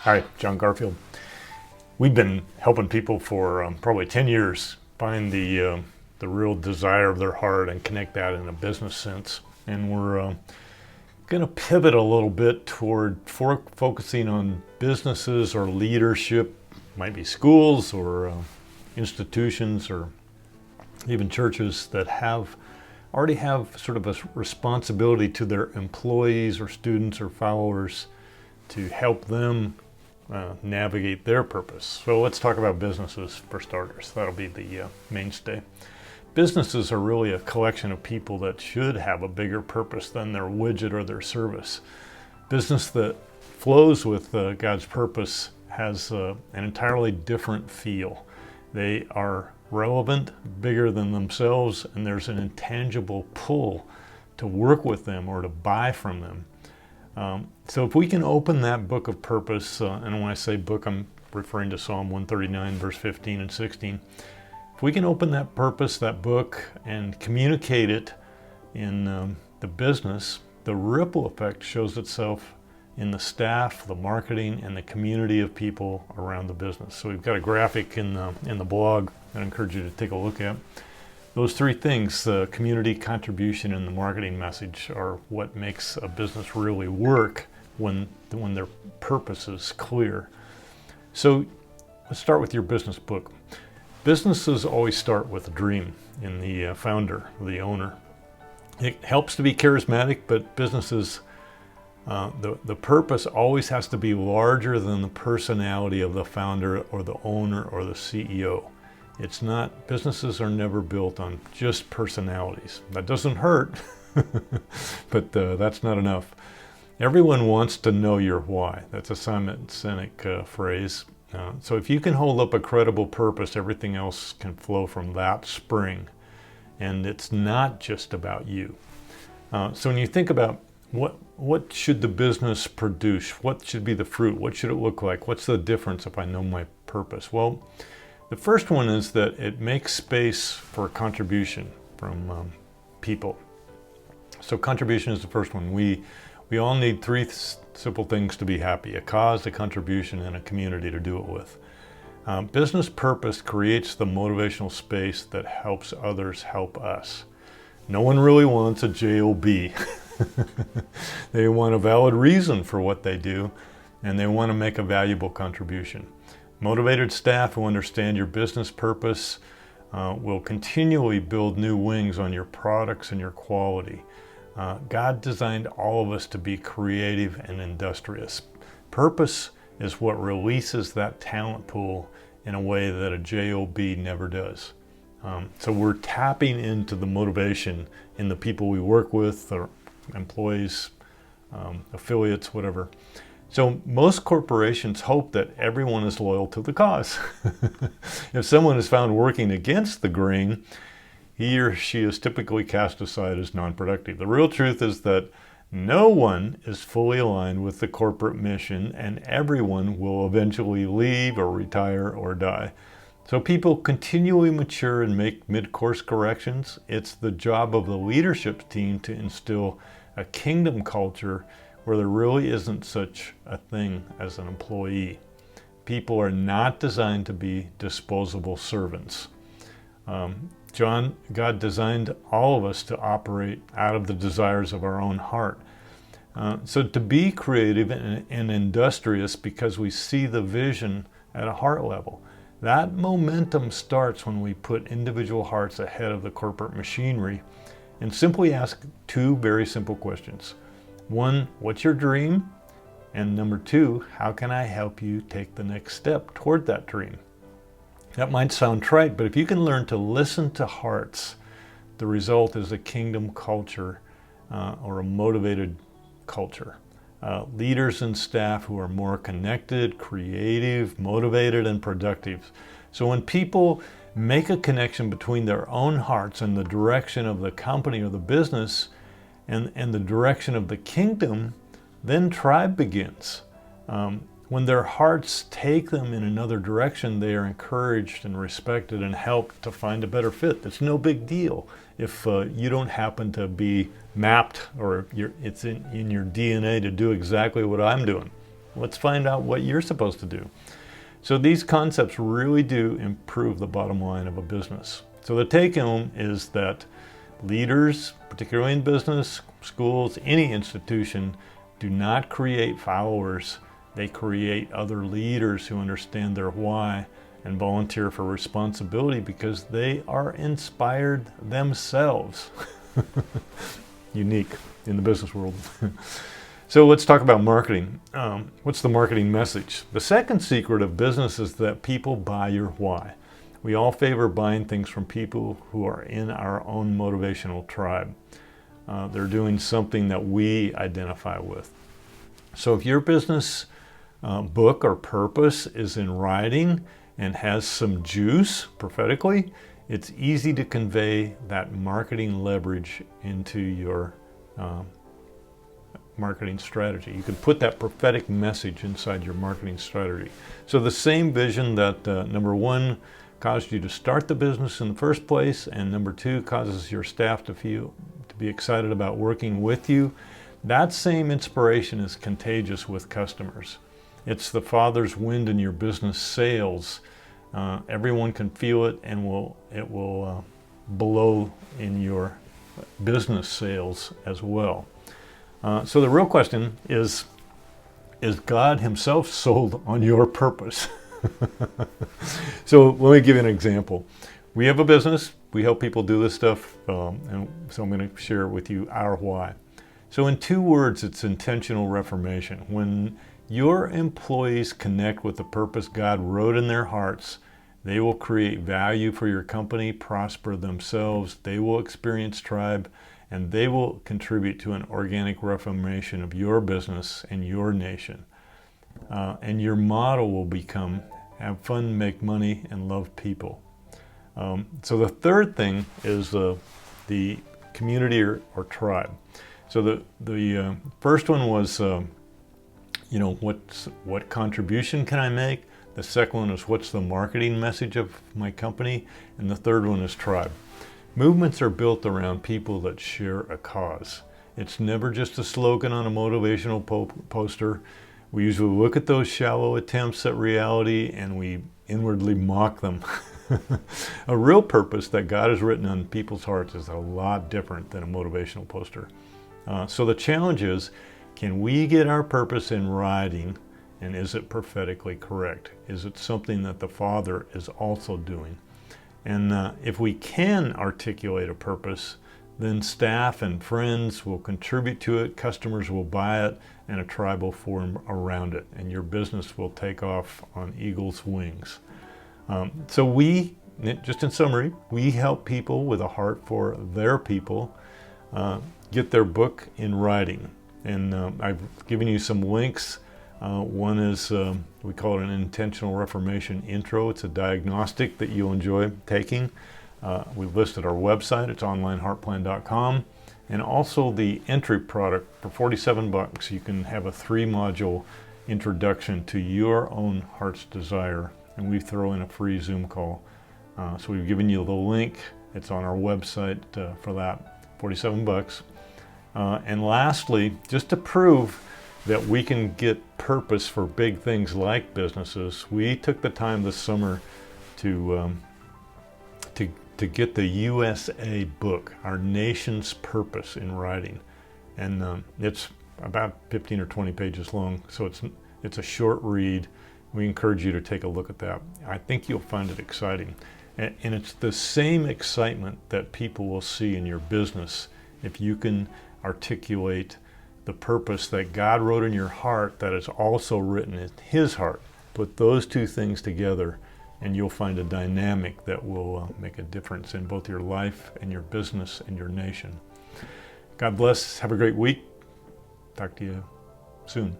Hi, John Garfield. We've been helping people for probably 10 years find the real desire of their heart and connect that in a business sense. And we're going to pivot a little bit toward focusing on businesses or leadership, might be schools or institutions or even churches that already have sort of a responsibility to their employees or students or followers to help them navigate their purpose. So let's talk about businesses for starters. That'll be the mainstay. Businesses are really a collection of people that should have a bigger purpose than their widget or their service. Business that flows with God's purpose has an entirely different feel. They are relevant, bigger than themselves, and there's an intangible pull to work with them or to buy from them. So if we can open that book of purpose, and when I say book, I'm referring to Psalm 139, verse 15 and 16. If we can open that purpose, that book, and communicate it in the business, the ripple effect shows itself in the staff, the marketing, and the community of people around the business. So we've got a graphic in the blog that I encourage you to take a look at. Those three things, the community, contribution, and the marketing message, are what makes a business really work when their purpose is clear. So let's start with your business book. Businesses always start with a dream in the founder, the owner. It helps to be charismatic, but businesses, the purpose always has to be larger than the personality of the founder or the owner or the CEO. It's not, businesses are never built on just personalities. That doesn't hurt, but that's not enough. Everyone wants to know your why. That's a Simon Sinek phrase. So if you can hold up a credible purpose, everything else can flow from that spring. And it's not just about you. So when you think about what should the business produce? What should be the fruit? What should it look like? What's the difference if I know my purpose? Well, the first one is that it makes space for contribution from people. So contribution is the first one. We all need three simple things to be happy: a cause, a contribution, and a community to do it with. Business purpose creates the motivational space that helps others help us. No one really wants a job. They want a valid reason for what they do, and they want to make a valuable contribution. Motivated staff who understand your business purpose will continually build new wings on your products and your quality. God designed all of us to be creative and industrious. Purpose is what releases that talent pool in a way that a job never does. So we're tapping into the motivation in the people we work with, or employees, affiliates, whatever. So most corporations hope that everyone is loyal to the cause. If someone is found working against the grain, he or she is typically cast aside as non-productive. The real truth is that no one is fully aligned with the corporate mission, and everyone will eventually leave or retire or die. So people continually mature and make mid-course corrections. It's the job of the leadership team to instill a kingdom culture where there really isn't such a thing as an employee. People are not designed to be disposable servants. God designed all of us to operate out of the desires of our own heart. So to be creative and industrious because we see the vision at a heart level. That momentum starts when we put individual hearts ahead of the corporate machinery and simply ask two very simple questions. One, what's your dream? And number two, how can I help you take the next step toward that dream? That might sound trite, but if you can learn to listen to hearts, the result is a kingdom culture or a motivated culture. Leaders and staff who are more connected, creative, motivated, and productive. So when people make a connection between their own hearts and the direction of the company or the business and the direction of the kingdom, then tribe begins. When their hearts take them in another direction, they are encouraged and respected and helped to find a better fit. It's no big deal if you don't happen to be mapped or it's in your DNA to do exactly what I'm doing. let's find out what you're supposed to do. So these concepts really do improve the bottom line of a business. So the take home is that leaders, particularly in business, schools, any institution, do not create followers. They create other leaders who understand their why and volunteer for responsibility because they are inspired themselves. Unique in the business world. So let's talk about marketing. What's the marketing message? The second secret of business is that people buy your why. We all favor buying things from people who are in our own motivational tribe. They're doing something that we identify with. So if your business book or purpose is in writing and has some juice prophetically, it's easy to convey that marketing leverage into your marketing strategy. You can put that prophetic message inside your marketing strategy. So the same vision that number one caused you to start the business in the first place, and number two causes your staff to be excited about working with you, that same inspiration is contagious with customers. It's the Father's wind in your business sales. Everyone can feel it, and it will blow in your business sales as well. So the real question is God himself sold on your purpose? So let me give you an example. We have a business. We help people do this stuff. And so I'm going to share with you our why. So in 2 words, it's intentional reformation. When your employees connect with the purpose God wrote in their hearts, they will create value for your company, prosper themselves, they will experience tribe, and they will contribute to an organic reformation of your business and your nation. And your motto will become, have fun, make money, and love people. So the third thing is the community or tribe. So the first one was, what contribution can I make? The second one is, what's the marketing message of my company? And the third one is tribe. Movements are built around people that share a cause. It's never just a slogan on a motivational poster. We usually look at those shallow attempts at reality and we inwardly mock them. A real purpose that God has written on people's hearts is a lot different than a motivational poster. So the challenge is, can we get our purpose in writing, and is it prophetically correct? Is it something that the Father is also doing? And if we can articulate a purpose, then staff and friends will contribute to it, customers will buy it, and a tribe will form around it, and your business will take off on eagle's wings. So we, just in summary, we help people with a heart for their people get their book in writing. And I've given you some links. One is, we call it an intentional reformation intro. It's a diagnostic that you'll enjoy taking. We've listed our website. It's onlineheartplan.com. And also the entry product for $47. You can have a 3-module introduction to your own heart's desire. And we throw in a free Zoom call. So we've given you the link. It's on our website for that, $47. And lastly, just to prove that we can get purpose for big things like businesses, we took the time this summer to get the USA book, Our Nation's Purpose, in writing. And it's about 15 or 20 pages long, so it's a short read. We encourage you to take a look at that. I think you'll find it exciting. And it's the same excitement that people will see in your business if you can articulate the purpose that God wrote in your heart that is also written in His heart. Put those two things together and you'll find a dynamic that will make a difference in both your life and your business and your nation. God bless. Have a great week. Talk to you soon.